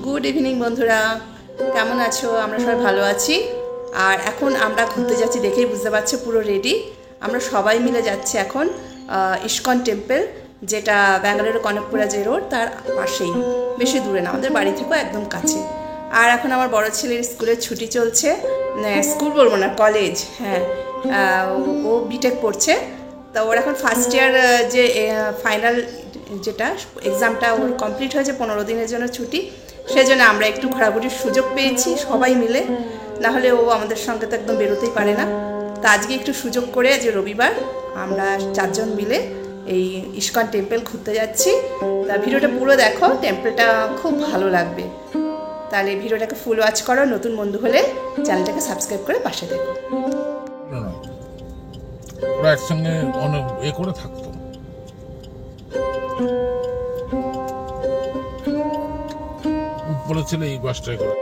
Good evening বন্ধুরা, কেমন আছো? আমরা সবাই ভালো আছি। আর এখন আমরা ঘুরতে যাচ্ছি, দেখেই বুঝতে পারছো পুরো রেডি। আমরা সবাই মিলে যাচ্ছি এখন ইস্কন টেম্পল, যেটা ব্যাঙ্গালোরের কনকপুরা যে রোড তার পাশেই, বেশি দূরে না, আমাদের বাড়ি থেকেও একদম কাছে। আর এখন আমার বড় ছেলের স্কুলের ছুটি চলছে, স্কুল বলবো না, কলেজ। হ্যাঁ, ও বিটেক পড়ছে। তা ওর এখন ফার্স্ট ইয়ার, যে ফাইনাল যেটা এক্সামটা ওর কমপ্লিট হয়েছে, 15 দিনের জন্য ছুটি। সেই জন্য আমরা একটু ঘোরাঘুরির সুযোগ পেয়েছি সবাই মিলে, নাহলে ও আমাদের সঙ্গে তো একদম বেরোতেই পারে না। তা আজকে একটু সুযোগ করে, যে রবিবার, আমরা 4 জন মিলে এই ইস্কন টেম্পল ঘুরতে যাচ্ছি। তা ভিডিওটা পুরো দেখো, টেম্পলটা খুব ভালো লাগবে। তাহলে ভিডিওটাকে ফুল ওয়াচ করো, নতুন বন্ধু হলে চ্যানেলটাকে সাবস্ক্রাইব করে পাশে দেখো। ওরা একসঙ্গে অনেক করে থাকতো। বলেছিল এই বাসটায় করে।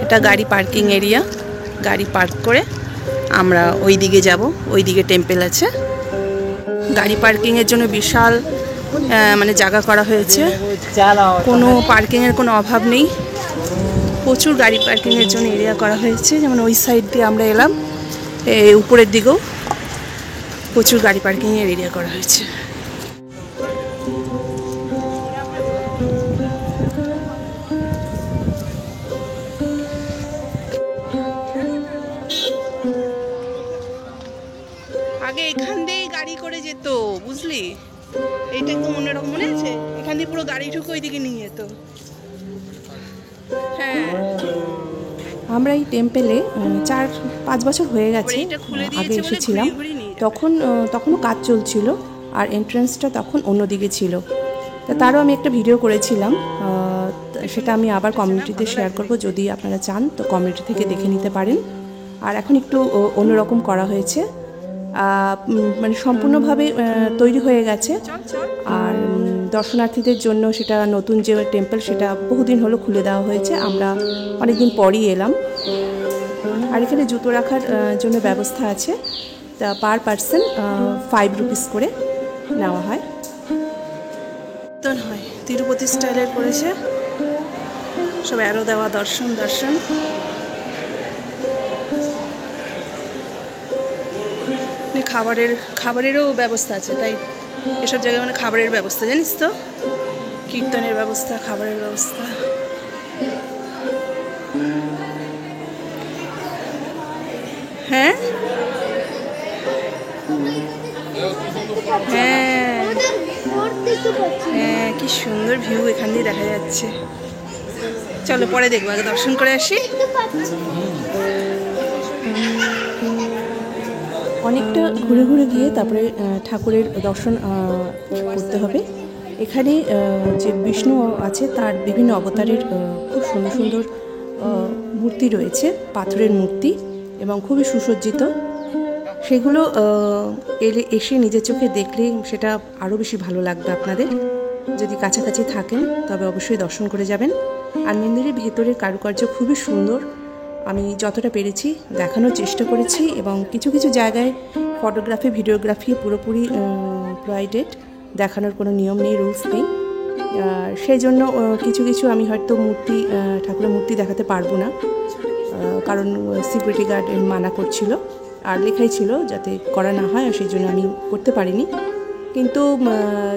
এটা গাড়ি পার্কিং এরিয়া, গাড়ি পার্ক করে আমরা ওই দিকে যাব। ওই দিকে টেম্পল আছে। গাড়ি পার্কিংয়ের জন্য বিশাল মানে জায়গা করা হয়েছে, কোনো পার্কিংয়ের কোনো অভাব নেই। প্রচুর গাড়ি পার্কিংয়ের জন্য এরিয়া করা হয়েছে। যেমন ওই সাইড দিয়ে আমরা এলাম, উপরের দিকেও প্রচুর গাড়ি পার্কিংয়ের এরিয়া করা হয়েছে। আগে এখান দিয়েই গাড়ি করে যেত, বুঝলি? এইটা একটু অন্যরকম, মনে আছে? এখান দিয়ে পুরো গাড়ি ঢুকে ওইদিকে নিয়ে যেত। হ্যাঁ, আমরা এই টেম্পেলে 4-5 বছর হয়ে গেছে আগে এসেছিলাম। তখনও কাজ চলছিল, আর এন্ট্রান্সটা তখন অন্যদিকে ছিল। তা তারও আমি একটা ভিডিও করেছিলাম, সেটা আমি আবার কমিউনিটিতে শেয়ার করব। যদি আপনারা চান তো কমিউনিটি থেকে দেখে নিতে পারেন। আর এখন একটু অন্যরকম করা হয়েছে, মানে সম্পূর্ণভাবে তৈরি হয়ে গেছে। আর দর্শনার্থীদের জন্য সেটা নতুন যে টেম্পল, সেটা বহুদিন হলো খুলে দেওয়া হয়েছে। আমরা অনেকদিন পরই এলাম। আর এখানে জুতো রাখার জন্য ব্যবস্থা আছে। তা পার পার্সন 5 রুপিস করে নেওয়া হয়। হয় তিরুপতি স্টাইলের করেছে, সব অ্যারো দেওয়া, দর্শন। খাবারেরও ব্যবস্থা আছে, তাই এসব জায়গায় মানে খাবারের ব্যবস্থা, জানিস তো? কীর্তনের ব্যবস্থা, খাবারের ব্যবস্থা। হ্যাঁ হ্যাঁ হ্যাঁ, কি সুন্দর ভিউ এখান দিয়ে দেখা যাচ্ছে। চলো পরে দেখবো, আগে দর্শন করে আসি। অনেকটা ঘুরে ঘুরে গিয়ে তারপরে ঠাকুরের দর্শন করতে হবে। এখানে যে বিষ্ণু আছে, তার বিভিন্ন অবতারের খুব সুন্দর সুন্দর মূর্তি রয়েছে, পাথরের মূর্তি, এবং খুবই সুসজ্জিত। সেগুলো এসে নিজের চোখে দেখলে সেটা আরও বেশি ভালো লাগবে আপনাদের। যদি কাছাকাছি থাকেন তবে অবশ্যই দর্শন করে যাবেন। আর মন্দিরের ভেতরের কারুকার্য খুবই সুন্দর। আমি যতটা পেরেছি দেখানোর চেষ্টা করেছি, এবং কিছু কিছু জায়গায় ফটোগ্রাফি, ভিডিওগ্রাফি পুরোপুরি প্রোভাইডেড, দেখানোর কোনো নিয়ম নেই, রুলস নেই। সেই জন্য কিছু কিছু আমি হয়তো ঠাকুরের মূর্তি দেখাতে পারবো না, কারণ সিকিউরিটি গার্ড মানা করছিল, আর লেখাই ছিল যাতে করা না হয়, আর সেই জন্য আমি করতে পারিনি। কিন্তু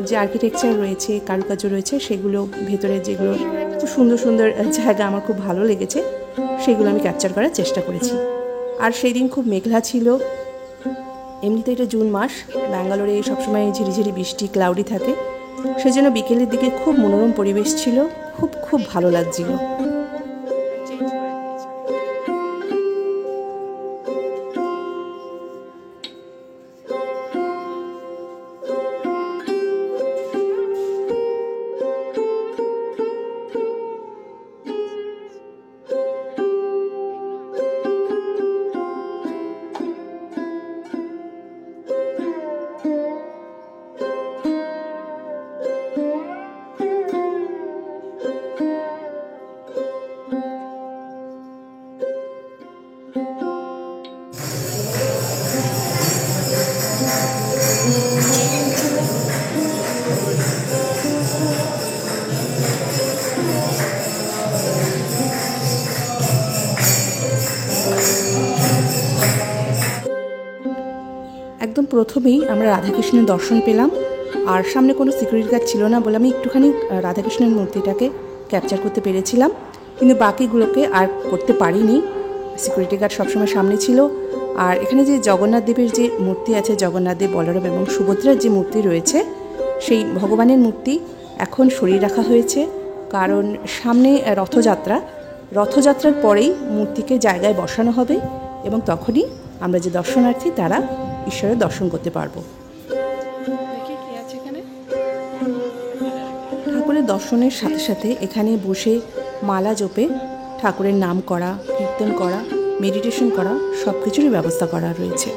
যে আর্কিটেকচার রয়েছে, কারুকার্য রয়েছে, সেগুলো ভেতরে যেগুলো খুব সুন্দর সুন্দর জায়গা আমার খুব ভালো লেগেছে, সেগুলো আমি ক্যাপচার করার চেষ্টা করেছি। আর সেই দিন খুব মেঘলা ছিল। এমনিতে এটা জুন মাস, ব্যাঙ্গালোরে সবসময় ঝিরিঝিরি বৃষ্টি, ক্লাউডি থাকে। সেই জন্য বিকেলের দিকে খুব মনোরম পরিবেশ ছিল, খুব ভালো লাগছিল। একদম প্রথমেই আমরা রাধাকৃষ্ণের দর্শন পেলাম, আর সামনে কোনো সিকিউরিটি গার্ড ছিল না বলে আমি একটুখানি রাধাকৃষ্ণের মূর্তিটাকে ক্যাপচার করতে পেরেছিলাম, কিন্তু বাকিগুলোকে আর করতে পারিনি। সিকিউরিটি গার্ড সবসময় সামনে ছিল। আর এখানে যে জগন্নাথ দেবের যে মূর্তি আছে, জগন্নাথ দেব, বলরাম এবং সুভদ্রার যে মূর্তি রয়েছে, সেই ভগবানের মূর্তি এখন সরিয়ে রাখা হয়েছে, কারণ সামনে রথযাত্রার পরেই মূর্তিকে জায়গায় বসানো হবে এবং তখনই আমরা যে দর্শনার্থী তারা ঈশ্বরের দর্শন করতে পারবো। ঠাকুরের দর্শনের সাথে সাথে এখানে বসে মালা জপে ঠাকুরের নাম করা, কীর্তন করা, মেডিটেশন করা সব কিছুরই ব্যবস্থা করা রয়েছে।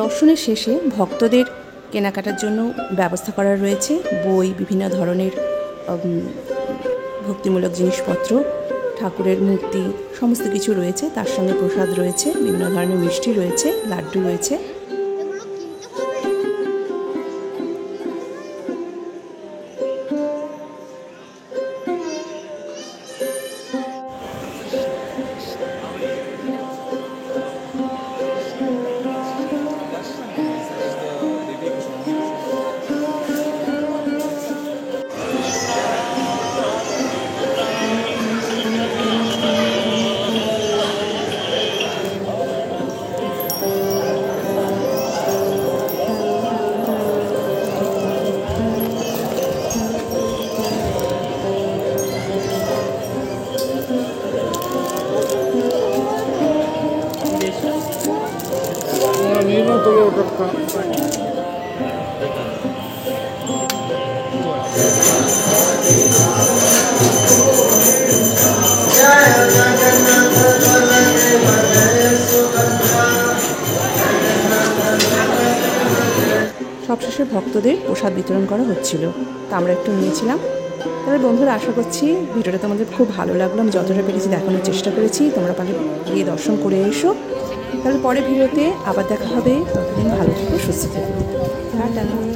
দর্শনের শেষে ভক্তদের কেনাকাটার জন্য ব্যবস্থা করা রয়েছে, বই, বিভিন্ন ধরনের ভক্তিমূলক জিনিসপত্র, ঠাকুরের মূর্তি, সমস্ত কিছু রয়েছে। তার সঙ্গে প্রসাদ রয়েছে, বিভিন্ন ধরনের মিষ্টি রয়েছে, লাড্ডু রয়েছে। সবশেষে ভক্তদের প্রসাদ বিতরণ করা হচ্ছিল, তা আমরা একটু নিয়েছিলাম। তবে বন্ধুরা, আশা করছি ভিডিওটা তোমাদের খুব ভালো লাগলো। আমি যতটা পেরেছি দেখানোর চেষ্টা করেছি, তোমরা পারলে গিয়ে দর্শন করে এসো। তাহলে পরে ভিডিওতে আবার দেখা হবে। ততদিন ভালো থেকো, সুস্থ থেকো। টাটা।